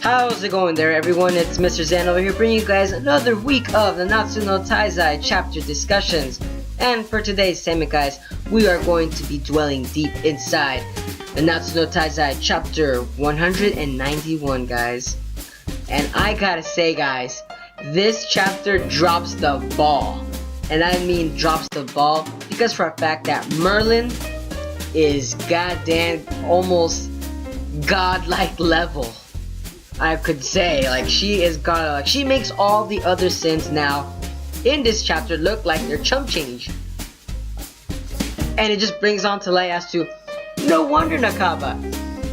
How's it going there, everyone? It's Mr. Zan over here bringing you guys another week of the Nanatsu no Taizai chapter discussions. And for today's segment, guys, we are going to be dwelling deep inside the Nanatsu no Taizai chapter 191, guys. And I gotta say, guys, this chapter drops the ball. And I mean drops the ball because for a fact that Merlin is goddamn almost godlike level. I could say, like, she is godlike. She makes all the other sins now in this chapter look like they're chump change. And it just brings on to light as to, no wonder, Nakaba,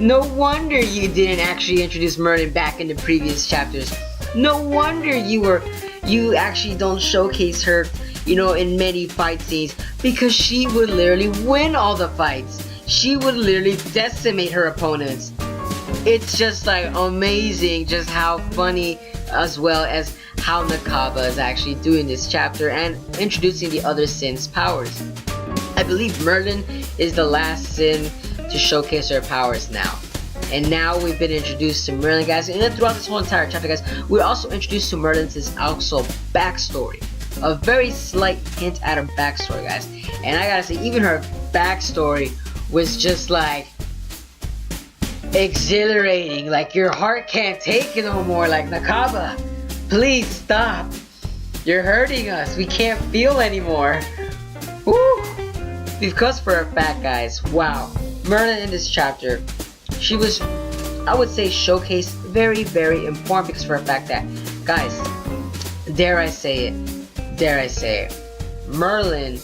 no wonder you didn't actually introduce Merlin back in the previous chapters. No wonder you actually don't showcase her, you know, in many fight scenes, because she would literally win all the fights. She would literally decimate her opponents. It's just like amazing just how funny as well as how Nakaba is actually doing this chapter and introducing the other sin's powers. I believe Merlin is the last sin to showcase her powers now. And now we've been introduced to Merlin, guys, and then throughout this whole entire chapter, guys, we're also introduced to Merlin's also backstory. A very slight hint at her backstory, guys. And I gotta say, even her backstory was just like exhilarating. Like, your heart can't take it no more. Like, Nakaba, please stop. You're hurting us. We can't feel anymore. Woo! Because for a fact, guys, wow, Merlin in this chapter, she was, I would say, showcased very, very important because for a fact that, guys, dare I say it, Merlin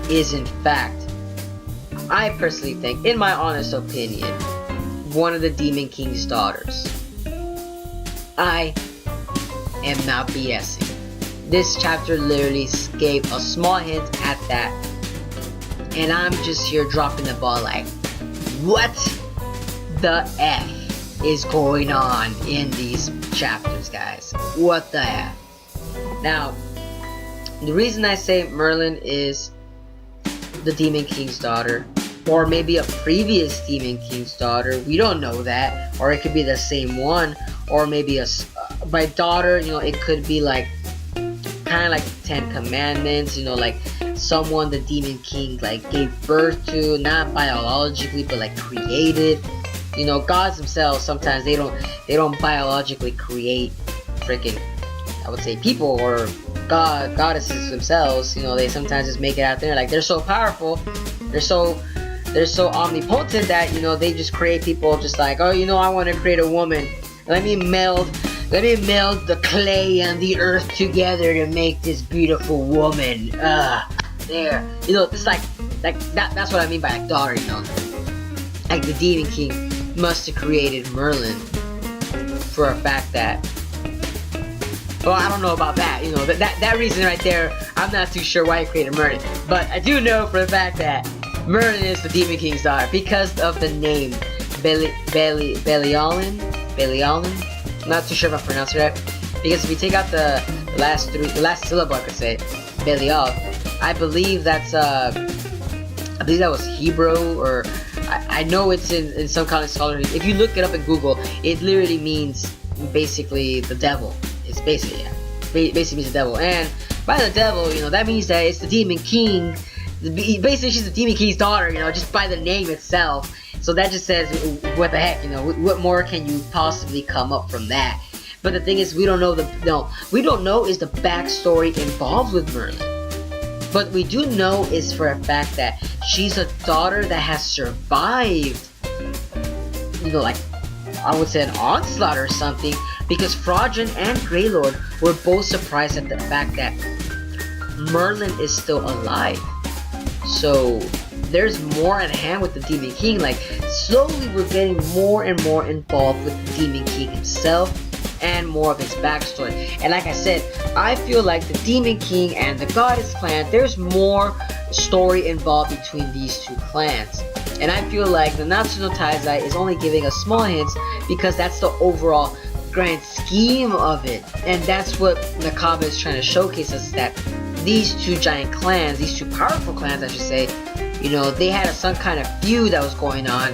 is in fact, I personally think, in my honest opinion, one of the Demon King's daughters. I am not BSing. This chapter literally gave a small hint at that, and I'm just here dropping the ball like, what the F is going on in these chapters, guys? What the F? Now, the reason I say Merlin is the Demon King's daughter, or maybe a previous Demon King's daughter, we don't know that, or it could be the same one, or maybe by daughter, you know, it could be like kind of like the 10 Commandments, you know, like someone the Demon King like gave birth to, not biologically but like created. You know, gods themselves sometimes they don't biologically create freaking, I would say, people or goddesses themselves. You know, they sometimes just make it out there like they're so powerful, they're so omnipotent that, you know, they just create people just like, oh, you know, I want to create a woman. Let me meld the clay and the earth together to make this beautiful woman. There. You know, it's like that's what I mean by like daughter, you know. Like the Demon King must have created Merlin for a fact that, well, I don't know about that, you know, that reason right there, I'm not too sure why he created Merlin. But I do know for the fact that Merlin is the Demon King's daughter because of the name Belialin. I'm not too sure if I pronounced it right. Because if you take out the last syllable, I could say Belial. I believe that was Hebrew, or I know it's in some kind of scholarly. If you look it up in Google, it literally means basically the devil. It's basically, yeah, basically means the devil. And by the devil, you know, that means that it's the Demon King. Basically, she's the Demon King's daughter, you know, just by the name itself. So that just says, what the heck, you know, what more can you possibly come up from that? But the thing is, we don't know is the backstory involved with Merlin. But we do know is for a fact that she's a daughter that has survived, you know, like, I would say an onslaught or something, because Fraudrin and Greylord were both surprised at the fact that Merlin is still alive. So there's more at hand with the Demon King. Like, slowly we're getting more and more involved with the Demon King himself and more of his backstory. And like I said, I feel like the Demon King and the Goddess clan, there's more story involved between these two clans. And I feel like the Nanatsu no Taizai is only giving us small hints because that's the overall grand scheme of it. And that's what Nakaba is trying to showcase us, that these two giant clans, these two powerful clans I should say, you know, they had some kind of feud that was going on.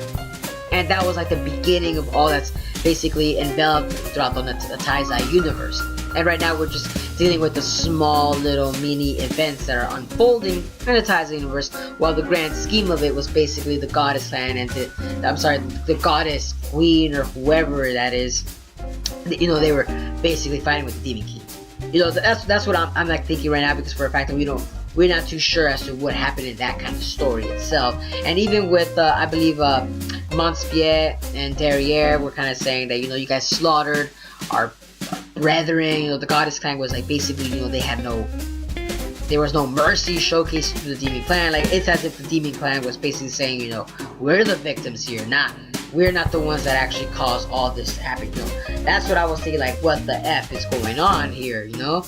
And that was like the beginning of all that's basically enveloped throughout the Taizai universe. And right now we're just dealing with the small little mini events that are unfolding in the Taizai universe, while the grand scheme of it was basically the goddess clan and the goddess queen or whoever that is. You know, they were basically fighting with the Demon King. You know, that's what I'm like thinking right now, because for a fact that we're not too sure as to what happened in that kind of story itself. And even with I believe Montspiet and Derriere were kind of saying that, you know, you guys slaughtered our brethren. You know, the goddess clan was like basically, you know, there was no mercy showcased to the demon clan. Like, it's as if the demon clan was basically saying, you know, we're the victims here, we're not the ones that actually caused all this to happen. You know, that's what I was thinking, like, what the F is going on here, you know?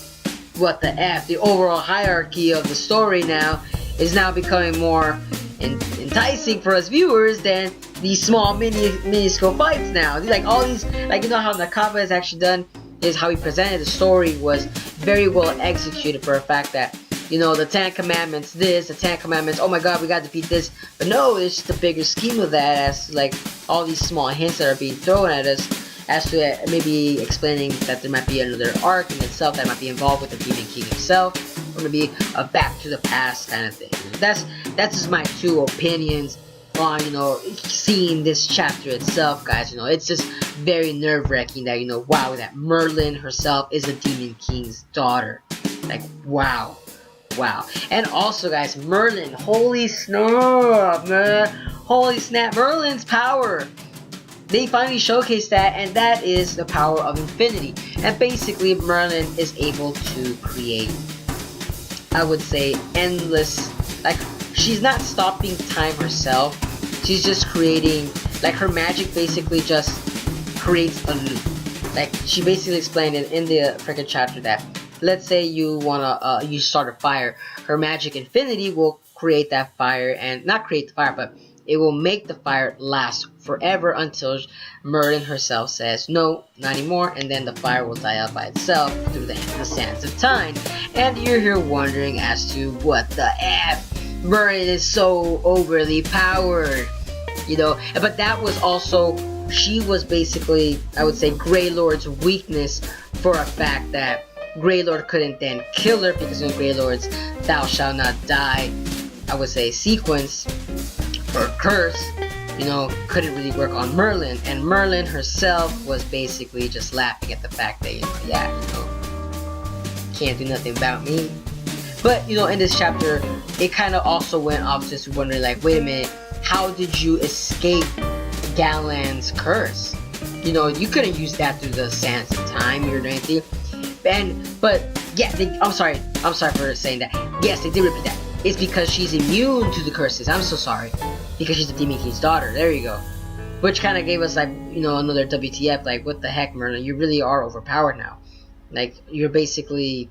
What the F? The overall hierarchy of the story now is now becoming more enticing for us viewers than these small minuscule fights now. Like, all these, like, you know how Nakaba has actually done, is how he presented the story was very well executed, for a fact that, you know, the 10 Commandments this, the 10 Commandments, oh my god, we gotta defeat this. But no, it's just the bigger scheme of that, as like all these small hints that are being thrown at us, as to maybe explaining that there might be another arc in itself that might be involved with the Demon King himself, or maybe a back to the past kind of thing. That's just my two opinions on, you know, seeing this chapter itself, guys. You know, it's just very nerve-wracking that, you know, wow, that Merlin herself is the Demon King's daughter. Like, wow. And also, guys, Merlin, holy snap, man. Holy snap, Merlin's power. They finally showcased that, and that is the power of infinity. And basically, Merlin is able to create, I would say, endless, like, she's not stopping time herself. She's just creating, like, her magic basically just creates a loop. Like, she basically explained it in the freaking chapter that, let's say you wanna, you start a fire. Her magic infinity will create that fire, and not create the fire, but it will make the fire last forever until Merlin herself says, no, not anymore, and then the fire will die out by itself through the sands of time. And you're here wondering as to what the F? Merlin is so overly powered, you know. But that was also, she was basically, I would say, Grey Lord's weakness, for a fact that Grey Lord couldn't then kill her, because in Grey Lord's thou shalt not die, I would say, sequence, her curse, you know, couldn't really work on Merlin. And Merlin herself was basically just laughing at the fact that, you know, yeah, you know, can't do nothing about me. But, you know, in this chapter, it kind of also went off just wondering, like, wait a minute, how did you escape Galen's curse? You know, you couldn't use that through the sands of time or anything. But yeah, I'm sorry for saying that. Yes, they did repeat that. It's because she's immune to the curses. I'm so sorry. Because she's the Demon King's daughter. There you go. Which kind of gave us, like, you know, another WTF. Like, what the heck, Merlin? You really are overpowered now. Like, you're basically,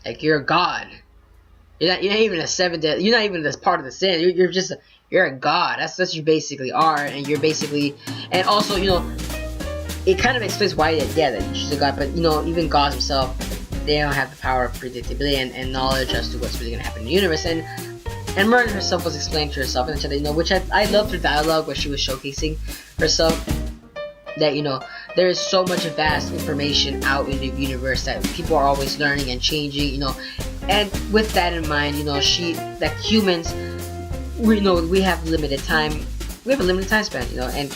like, you're a god. You're not even a seventh. You're not even this part of the sin. You're a god. That's what you basically are. And you're basically, and also, you know, it kind of explains why, yeah, that she's a god. But, you know, even gods themselves, they don't have the power of predictability and knowledge as to what's really going to happen in the universe. And Merlin herself was explaining to herself in the chat, you know, which I loved her dialogue where she was showcasing herself, that, you know, there is so much vast information out in the universe that people are always learning and changing, you know. And with that in mind, you know, that humans, we have limited time. We have a limited time span, you know, and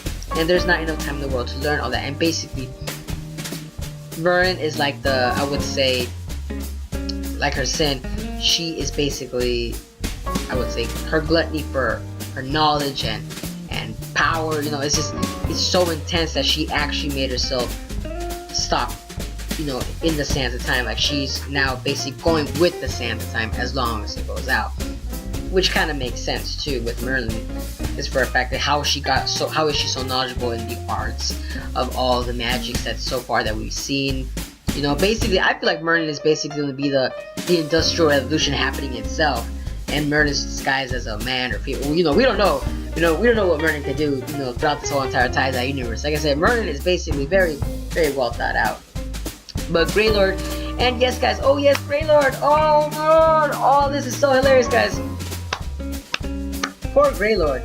there's not enough time in the world to learn all that. And basically, Merlin is like the, I would say, like her sin, she is basically, I would say, her gluttony for her knowledge and power, you know, it's so intense that she actually made herself stop, you know, in the sands of time. Like, she's now basically going with the sands of time as long as it goes out, which kind of makes sense too with Merlin, is for a fact that how is she so knowledgeable in the arts of all the magics that so far that we've seen. You know, basically, I feel like Merlin is basically going to be the industrial revolution happening itself, and Merlin is disguised as a man or female. You know, we don't know. You know, we don't know what Merlin can do, you know, throughout this whole entire Taizai universe. Like I said, Merlin is basically very, very well thought out. But Grey Lord, and yes, guys, oh yes, Grey Lord, oh Lord, oh, this is so hilarious, guys. Poor Grey Lord.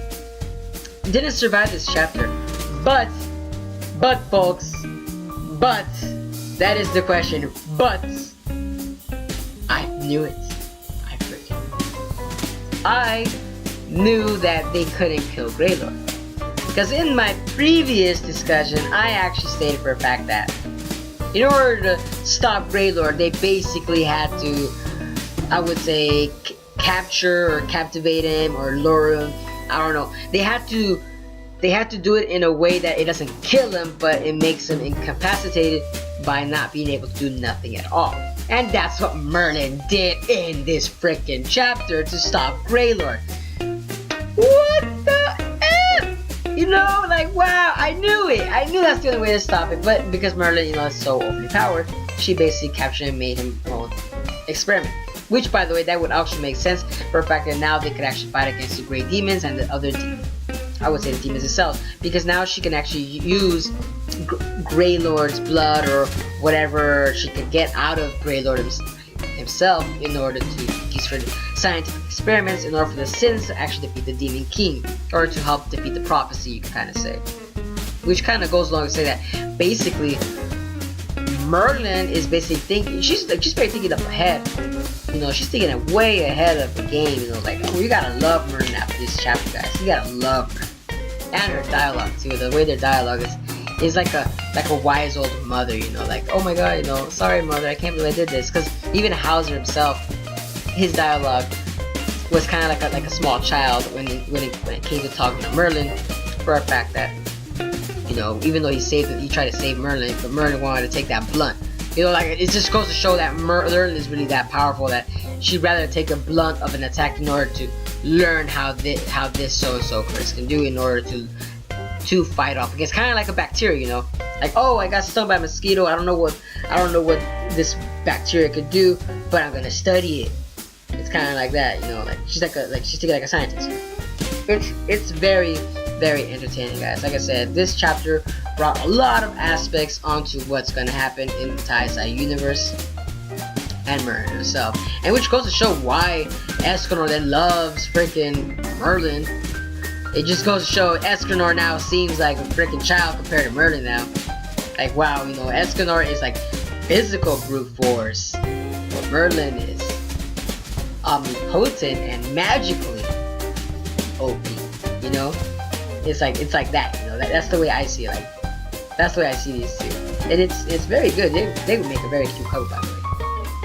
didn't survive this chapter. But folks, but that is the question. But I knew it. I knew that they couldn't kill Greylord. Because in my previous discussion, I actually stated for a fact that in order to stop Greylord, they basically had to, I would say, capture or captivate him or lure him. I don't know. They had to do it in a way that it doesn't kill him, but it makes him incapacitated by not being able to do nothing at all. And that's what Merlin did in this freaking chapter to stop Greylord. What the F? You know, like, wow, I knew it. I knew that's the only way to stop it. But because Merlin, you know, is so overly powered, she basically captured him and made him her own experiment. Which, by the way, that would actually make sense for the fact that now they could actually fight against the Grey Demons and the other demons. I would say the demons itself, because now she can actually use Greylord's blood or whatever she could get out of Greylord himself in order to use for scientific experiments, in order for the Sins to actually defeat the Demon King, or to help defeat the prophecy, you can kind of say. Which kind of goes along to say that basically Merlin is basically thinking, she's very thinking up ahead. You know, she's thinking way ahead of the game. You know, like, oh, you gotta love Merlin after this chapter, guys. You gotta love her. And her dialogue too. The way their dialogue is like a wise old mother, you know, like, oh my god, you know, sorry mother, I can't believe I did this. Because even Hauser himself, his dialogue was kind of like a small child when it came to talking to Merlin, for a fact that, you know, even though he tried to save Merlin, but Merlin wanted to take that blunt. You know, like, it just goes to show that Merlin is really that powerful that she'd rather take a blunt of an attack in order to learn how this so-and-so person can do in order to fight off against, kind of like a bacteria, you know, like, oh, I got stung by a mosquito, I don't know what this bacteria could do, but I'm gonna study it. It's kind of like that, you know, like she's thinking like a scientist. It's very, very entertaining, guys. Like I said, this chapter brought a lot of aspects onto what's gonna happen in the Taizai universe and Merlin himself, and which goes to show why Escanor then loves freaking Merlin. It just goes to show Escanor now seems like a freaking child compared to Merlin now. Like, wow, you know, Escanor is like physical brute force, but Merlin is omnipotent and magically OP. You know, it's like that. You know, that's the way I see it. Like, that's the way I see these two, and it's very good. They would make a very cute couple, by the way.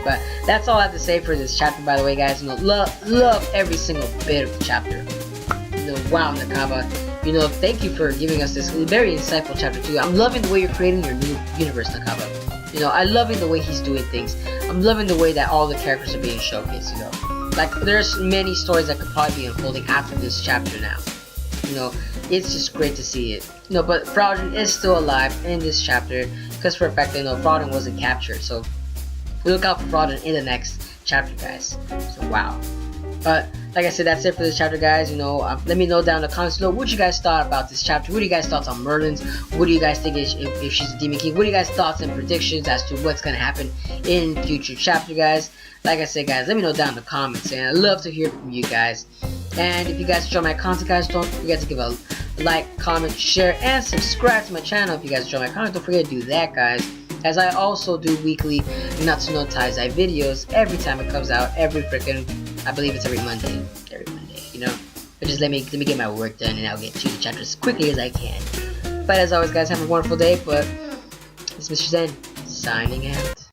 But that's all I have to say for this chapter, by the way, guys. You know, love every single bit of the chapter. You know, wow, Nakaba. You know, thank you for giving us this very insightful chapter 2. I'm loving the way you're creating your new universe, Nakaba. You know, I'm loving the way he's doing things. I'm loving the way that all the characters are being showcased, you know. Like, there's many stories that could probably be unfolding after this chapter now. You know, it's just great to see it. You know, but Frodon is still alive in this chapter, because for a fact, you know, Frodon wasn't captured, so look out for Frodon in the next chapter, guys. So, wow. But, like I said, that's it for this chapter, guys. You know, let me know down in the comments below what you guys thought about this chapter. What do you guys thoughts on Merlin's? What do you guys think if she's a Demon King? What are you guys thoughts and predictions as to what's going to happen in future chapter, guys? Like I said, guys, let me know down in the comments, and I'd love to hear from you guys. And if you guys enjoy my content, guys, don't forget to give a like, comment, share, and subscribe to my channel. If you guys enjoy my content, don't forget to do that, guys, as I also do weekly Nanatsu no Taizai videos every time it comes out, every freaking, I believe it's every Monday, you know. But just let me get my work done, and I'll get to the chapter as quickly as I can. But as always, guys, have a wonderful day. But it's Mr. Zen signing out.